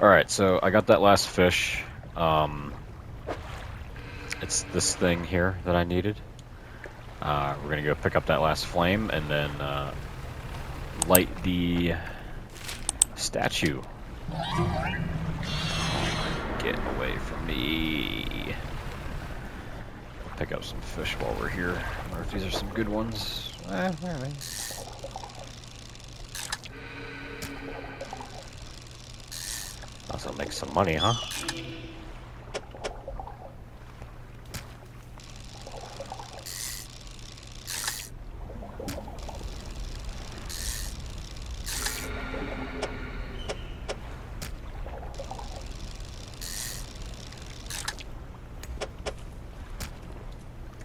Alright, so I got that last fish. It's this thing here that I needed. We're gonna go pick up that last flame and then light the statue. Get away from me. Pick up some fish while we're here. I wonder if these are some good ones. Also make some money, huh?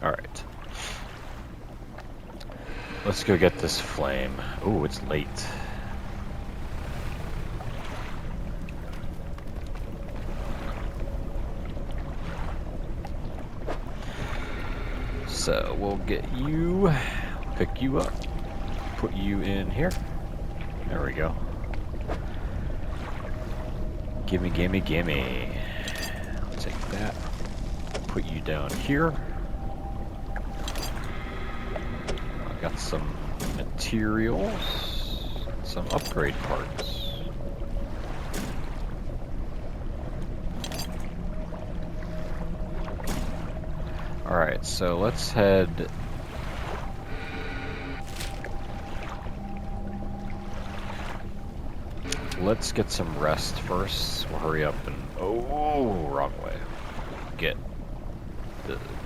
Alright. Let's go get this flame. Ooh, it's late. So we'll get you, pick you up, put you in here. There we go. Gimme, gimme, gimme. I'll take that. Put you down here. I got some materials, some upgrade parts. Alright, so let's head... Let's get some rest first. We'll hurry up and... Oh, wrong way.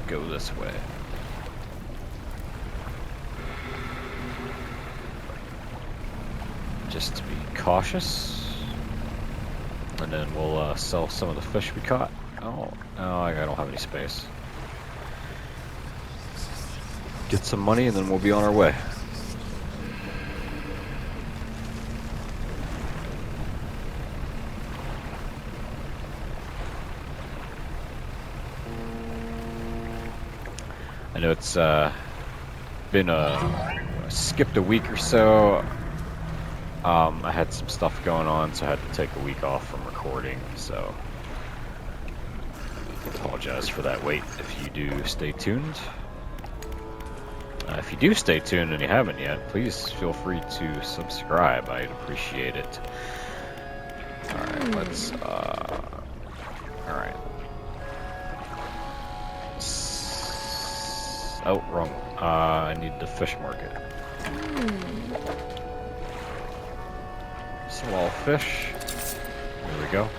Go this way. Just to be cautious. And then we'll sell some of the fish we caught. Oh, no, I don't have any space. Get some money and then we'll be on our way. I know it's been skipped a week or so. I had some stuff going on, so I had to take a week off from recording, so I apologize for that wait if you do stay tuned. If you do stay tuned and you haven't yet, please feel free to subscribe. I'd appreciate it. Alright, let's, alright. Oh, wrong. I need the fish market. Sell all fish. There we go.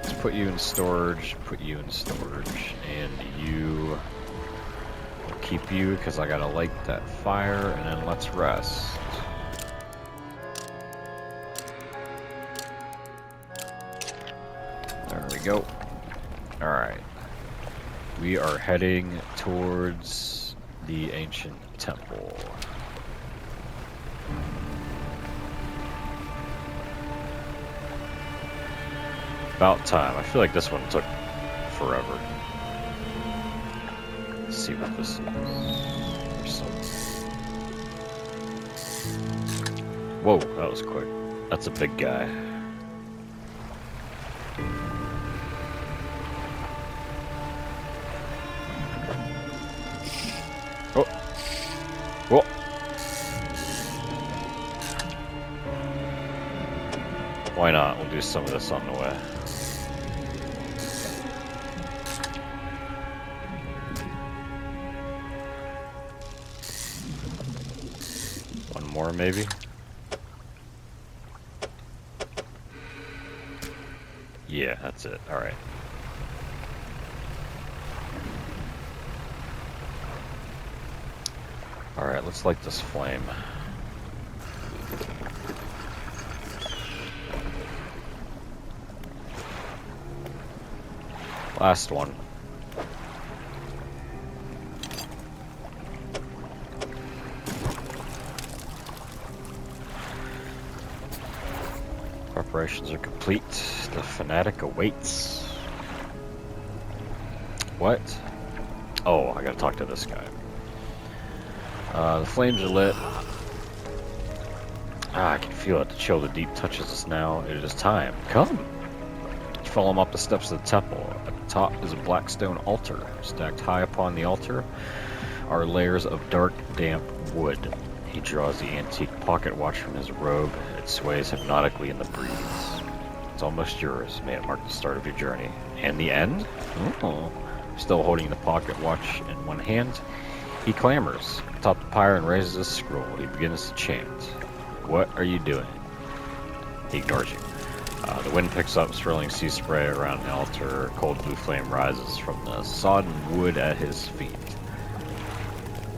Let's put you in storage, and you... keep you, because I gotta light that fire, and then let's rest. There we go. Alright. We are heading towards the ancient temple. About time. I feel like this one took forever. Let's see what this is. Whoa, that was quick. That's a big guy. Oh. Whoa. Why not? We'll do some of this on the way. One more, maybe? Yeah, that's it. Alright. Alright, let's light this flame. Last one. Preparations are complete. The fanatic awaits. What? Oh, I gotta talk to this guy. The flames are lit. I can feel it. The chill of the deep touches us now. It is time. Come! Follow him up the steps of the temple. At the top is a black stone altar. Stacked high upon the altar are layers of dark, damp wood. He draws the antique pocket watch from his robe. It sways hypnotically in the breeze. It's almost yours. May it mark the start of your journey. And the end? Oh. Still holding the pocket watch in one hand, he clambers atop the pyre and raises his scroll. He begins to chant. What are you doing? He ignores you. The wind picks up, swirling sea spray around the altar. A cold blue flame rises from the sodden wood at his feet.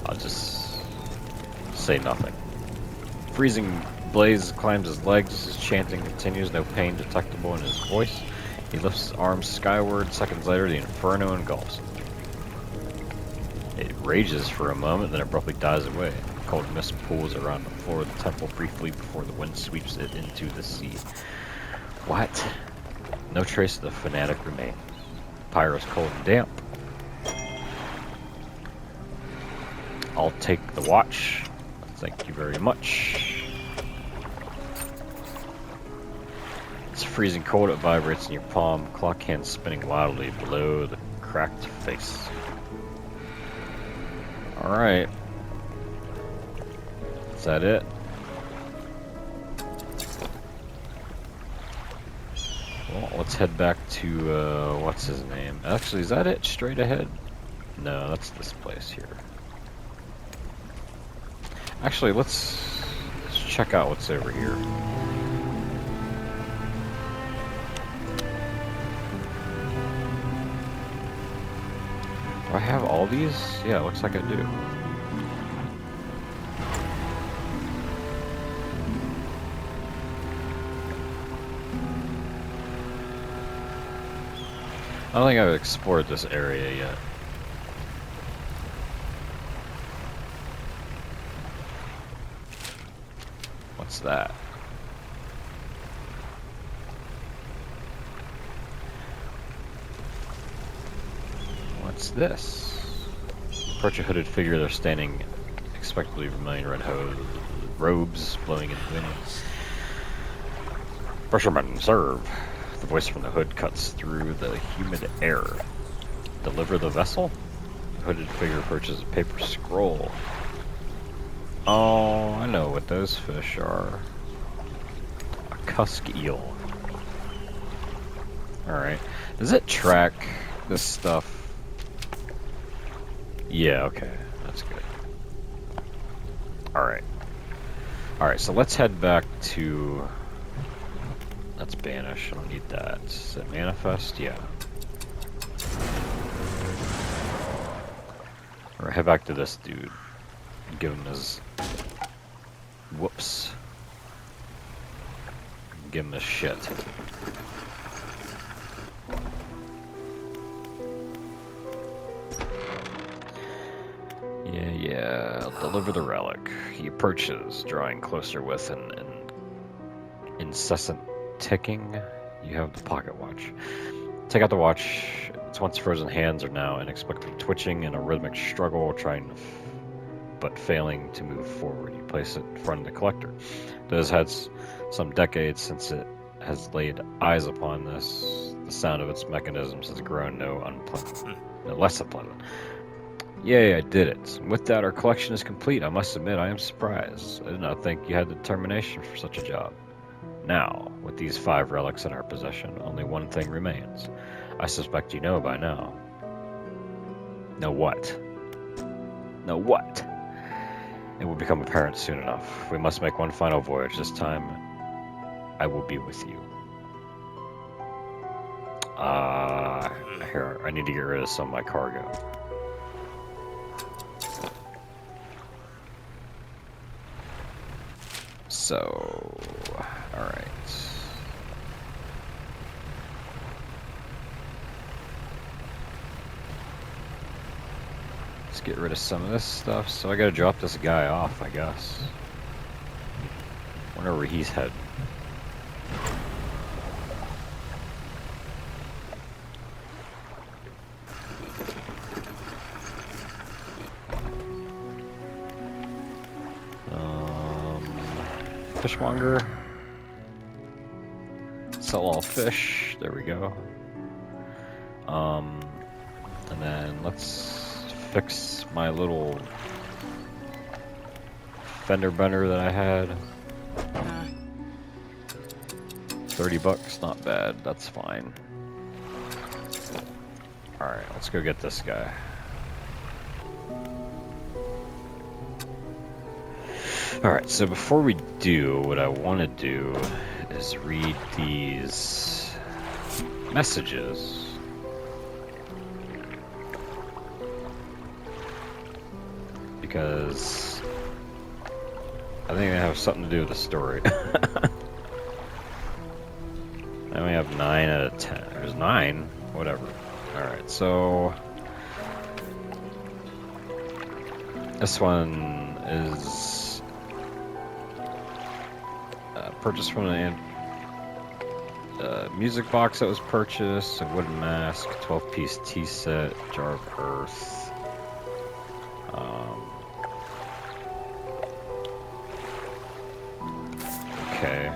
I'll just say nothing. Freezing blaze climbs his legs. His chanting continues, no pain detectable in his voice. He lifts his arms skyward. Seconds later, the inferno engulfs him. It rages for a moment, then abruptly dies away. Cold mist pools around the floor of the temple briefly before the wind sweeps it into the sea. What? No trace of the fanatic remains. Pyro's cold and damp. I'll take the watch. Thank you very much. It's freezing cold. It vibrates in your palm. Clock hand spinning wildly below the cracked face. Alright. Is that it? Well, let's head back to, what's his name? Actually, is that it? Straight ahead? No, that's this place here. Actually, let's check out what's over here. Do I have all these? Yeah, it looks like I do. I don't think I've explored this area yet. What's that? What's this? Approach a hooded figure. They're standing expectedly vermilion red robes blowing in the wind. Fisherman, serve. The voice from the hood cuts through the humid air. Deliver the vessel? The hooded figure approaches a paper scroll. Oh, I know what those fish are. A cusk eel. Alright. Does it track this stuff? Yeah, okay. That's good. Alright. Alright, so let's head back to... That's banish. I don't need that. Is it manifest? Yeah. Or head back to this dude. Give him his... Whoops. Give him his shit. Yeah. I'll deliver the relic. He approaches, drawing closer with an incessant ticking. You have the pocket watch. Take out the watch. Its once frozen hands are now inexplicably twitching in a rhythmic struggle, but failing to move forward. You place it in front of the collector. It has had some decades since it has laid eyes upon this. The sound of its mechanisms has grown no less unpleasant. Yay, I did it. And with that, our collection is complete. I must admit, I am surprised. I did not think you had the determination for such a job. Now, with these 5 relics in our possession, only one thing remains. I suspect you know by now. Know what? Know what? It will become apparent soon enough. We must make one final voyage. This time, I will be with you. Here, I need to get rid of some of my cargo. So, alright. Let's get rid of some of this stuff. So I gotta drop this guy off, I guess. Wonder where he's heading. fishmonger. Sell all fish. There we go. And then let's fix my little fender bender that I had. 30 bucks, not bad. That's fine. Alright, let's go get this guy. Alright, so before we do, what I want to do is read these messages. Because I think they have something to do with the story. I only have 9 out of 10. There's 9? Whatever. Alright, so this one is purchased from a music box that was purchased, a wooden mask, 12-piece tea set, jar of earth. Okay.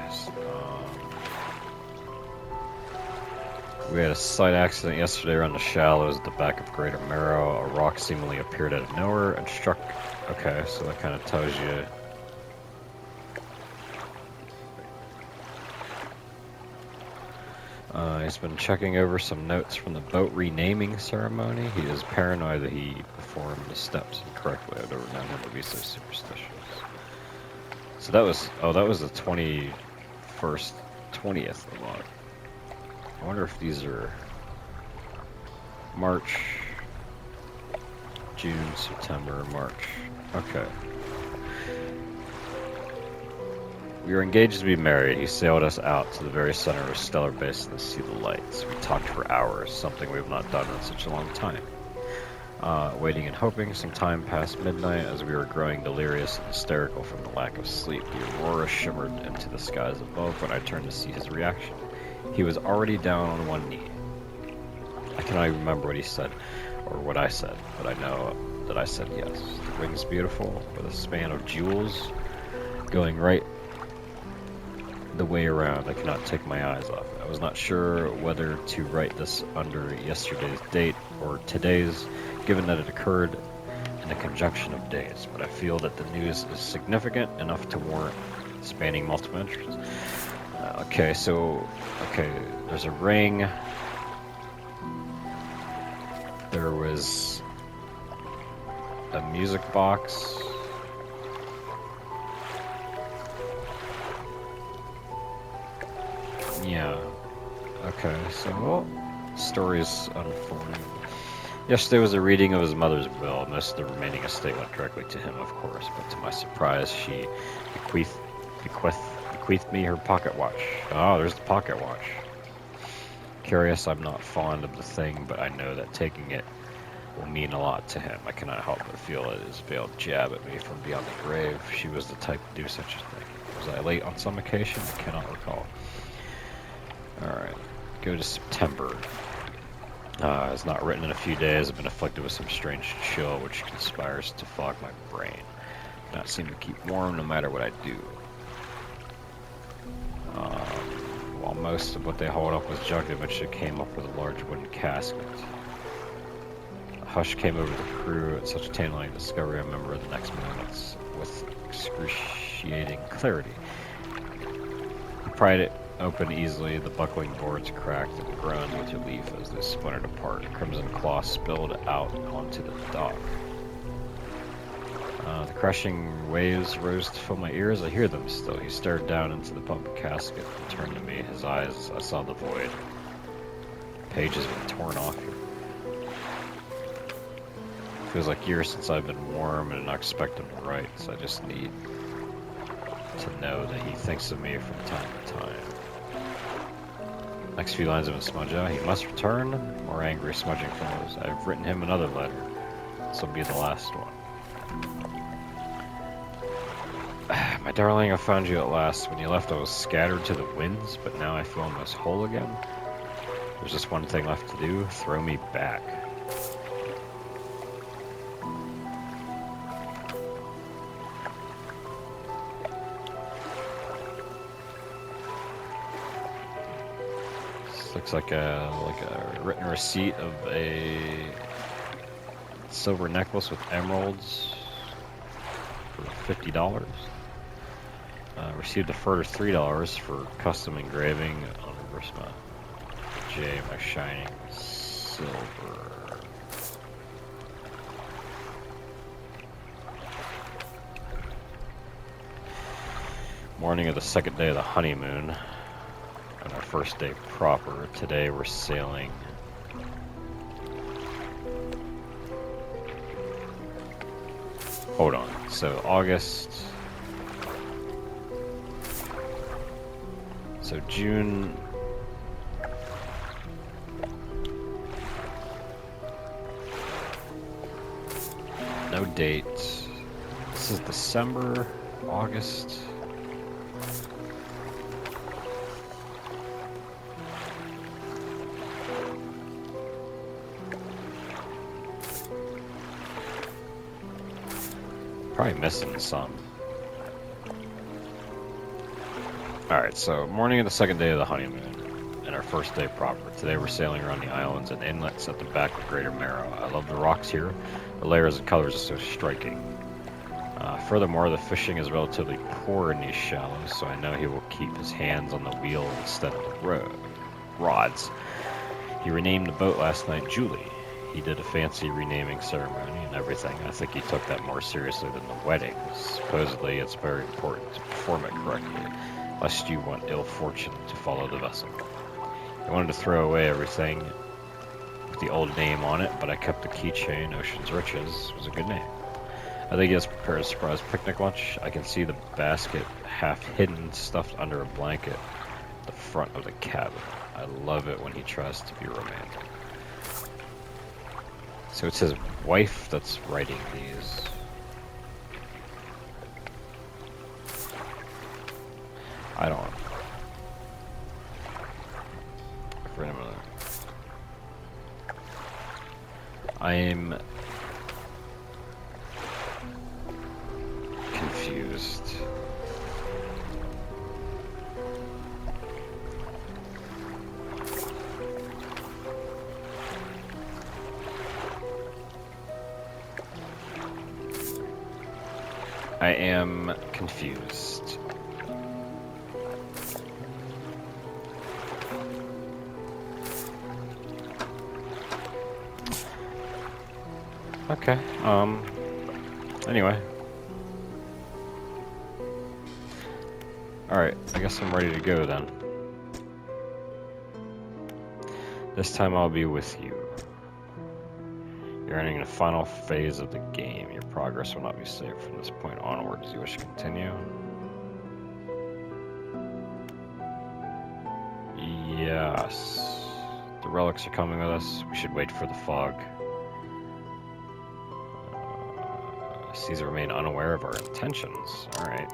We had a slight accident yesterday around the shallows at the back of Greater Marrow. A rock seemingly appeared out of nowhere and struck. Okay, so that kind of tells you. He's been checking over some notes from the boat renaming ceremony. He is paranoid that he performed the steps incorrectly. I've never known him to be so superstitious. So that was, oh, that was the 20th of month. I wonder if these are March, June, September, March. Okay. We were engaged to be married. He sailed us out to the very center of a stellar basin to see the lights. We talked for hours, something we have not done in such a long time. Waiting and hoping, some time past midnight as we were growing delirious and hysterical from the lack of sleep. The aurora shimmered into the skies above when I turned to see his reaction. He was already down on one knee. I cannot even remember what he said, or what I said, but I know that I said yes. The ring's beautiful, with a span of jewels going right the way around. I cannot take my eyes off it. I was not sure whether to write this under yesterday's date or today's, given that it occurred in a conjunction of days, but I feel that the news is significant enough to warrant spanning multiple entries. Okay, so, okay, there's a ring. There was a music box. Yeah. Okay, so story's unfolding. Yesterday was a reading of his mother's will. Most of the remaining estate went directly to him, of course, but to my surprise, she bequeathed me her pocket watch. Oh, there's the pocket watch. Curious, I'm not fond of the thing, but I know that taking it will mean a lot to him. I cannot help but feel it is a veiled jab at me from beyond the grave. She was the type to do such a thing. Was I late on some occasion? I cannot recall. Alright, go to September. It's not written in a few days. I've been afflicted with some strange chill which conspires to fog my brain. I not seem to keep warm no matter what I do. While most of what they hauled up was junk, they eventually came up with a large wooden casket. A hush came over the crew at such a tantalizing discovery. I remember the next moments with excruciating clarity. He pried it open easily, the buckling boards cracked and groaned with relief as they splintered apart. Crimson cloth spilled out onto the dock. The crashing waves rose to fill my ears. I hear them still. He stared down into the pumped casket and turned to me. His eyes, I saw the void. Pages been torn off here. Feels like years since I've been warm and not expect him to write, so I just need to know that he thinks of me from time to time. Next few lines have been smudged out. He must return. More angry smudging follows. I've written him another letter. This will be the last one. My darling, I found you at last. When you left, I was scattered to the winds, but now I feel almost whole again. There's just one thing left to do. Throw me back. This looks like a written receipt of a silver necklace with emeralds for $50. Received a further $3 for custom engraving on reverse my J, my shining silver. Morning of the second day of the honeymoon, and our first day proper. Today we're sailing hold on, so August, so June, no date. This is December, August. Probably missing some. Alright, so morning of the second day of the honeymoon, and our first day proper. Today we're sailing around the islands and inlets at the back of Greater Marrow. I love the rocks here. The layers and colors are so striking. Furthermore, the fishing is relatively poor in these shallows, so I know he will keep his hands on the wheel instead of the rods. He renamed the boat last night Julie. He did a fancy renaming ceremony and everything. I think he took that more seriously than the wedding. Supposedly, it's very important to perform it correctly, lest you want ill fortune to follow the vessel. I wanted to throw away everything with the old name on it, but I kept the keychain. Ocean's Riches was a good name. I think he has prepared a surprise picnic lunch. I can see the basket half hidden, stuffed under a blanket at the front of the cabin. I love it when he tries to be romantic. So it's his wife that's writing these. I don't know. For a minute. I'm confused. I am confused. Okay, anyway. Alright, I guess I'm ready to go then. This time I'll be with you. You're entering the final phase of the game. Your progress will not be safe from this point onwards. You wish to continue? Yes. The relics are coming with us. We should wait for the fog. Caesar remain unaware of our intentions. Alright.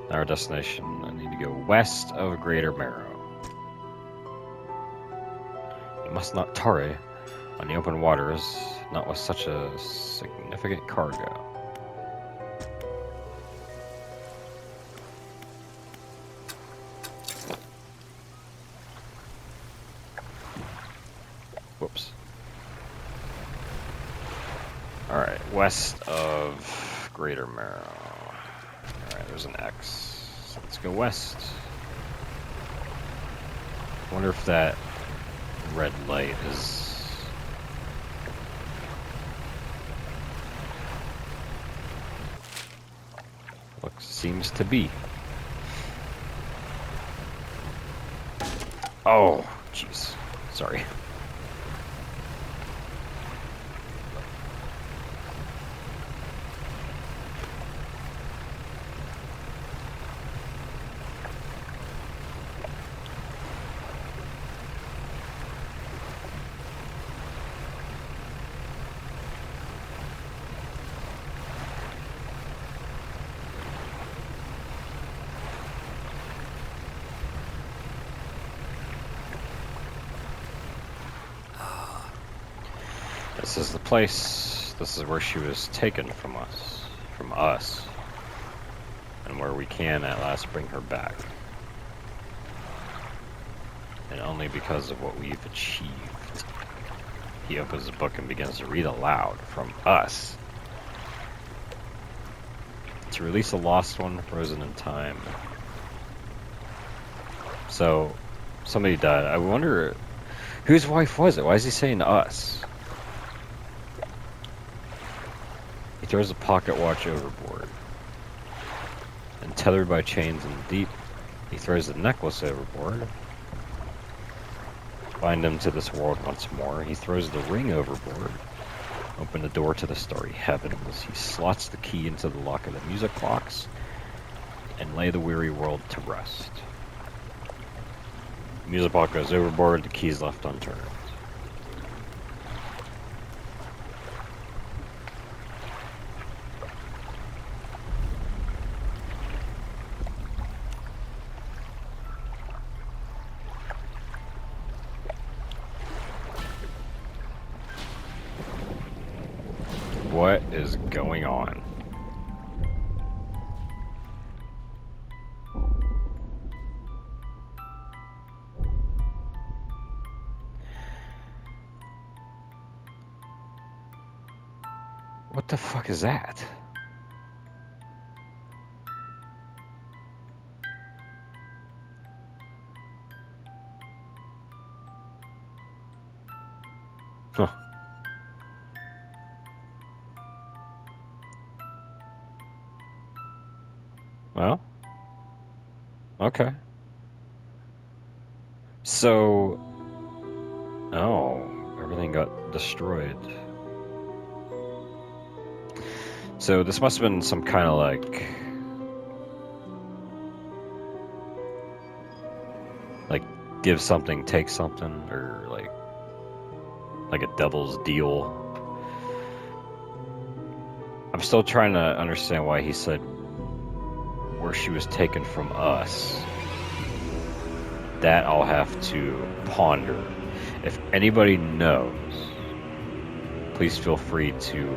Now our destination. I need to go west of Greater Marrow. Must not tarry on the open waters, not with such a significant cargo. Whoops. Alright, west of Greater Marrow. Alright, there's an X. So let's go west. I wonder if that red light is seems to be. Oh, jeez. Sorry. This is the place. This is where she was taken from us. and where we can at last bring her back. And only because of what we've achieved. He opens the book and begins to read aloud from us. To release a lost one, frozen in time. So, somebody died. I wonder, whose wife was it? Why is he saying us? He throws a pocket watch overboard. And tethered by chains in the deep, he throws the necklace overboard. Bind him to this world once more. He throws the ring overboard. Open the door to the starry heavens. He slots the key into the lock of the music box and lay the weary world to rest. The music box goes overboard, the key is left unturned. What is going on? What the fuck is that? Huh. Well, okay. So, oh, everything got destroyed. So this must have been some kind of like give something, take something, or like a devil's deal. I'm still trying to understand why he said where she was taken from us. That I'll have to ponder. If anybody knows, please feel free to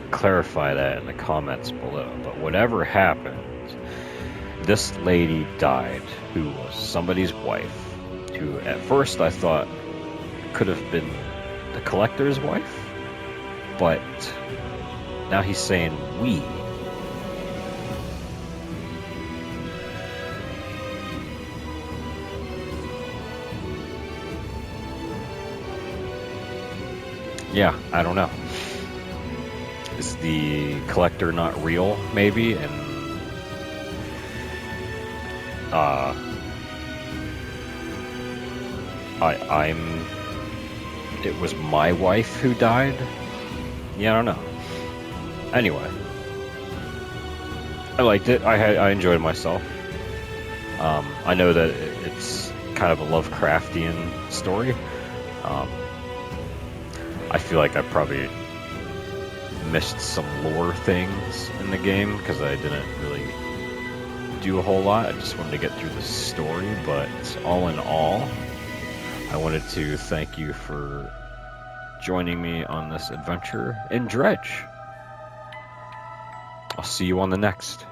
clarify that in the comments below. But whatever happened, this lady died, who was somebody's wife, who at first I thought could have been the collector's wife, but now he's saying we. Yeah, I don't know. Is the collector not real, maybe? And it was my wife who died? Yeah, I don't know. Anyway, I liked it. I enjoyed myself. I know that it's kind of a Lovecraftian story. I feel like I probably missed some lore things in the game because I didn't really do a whole lot. I just wanted to get through the story, but all in all, I wanted to thank you for joining me on this adventure in Dredge. I'll see you on the next.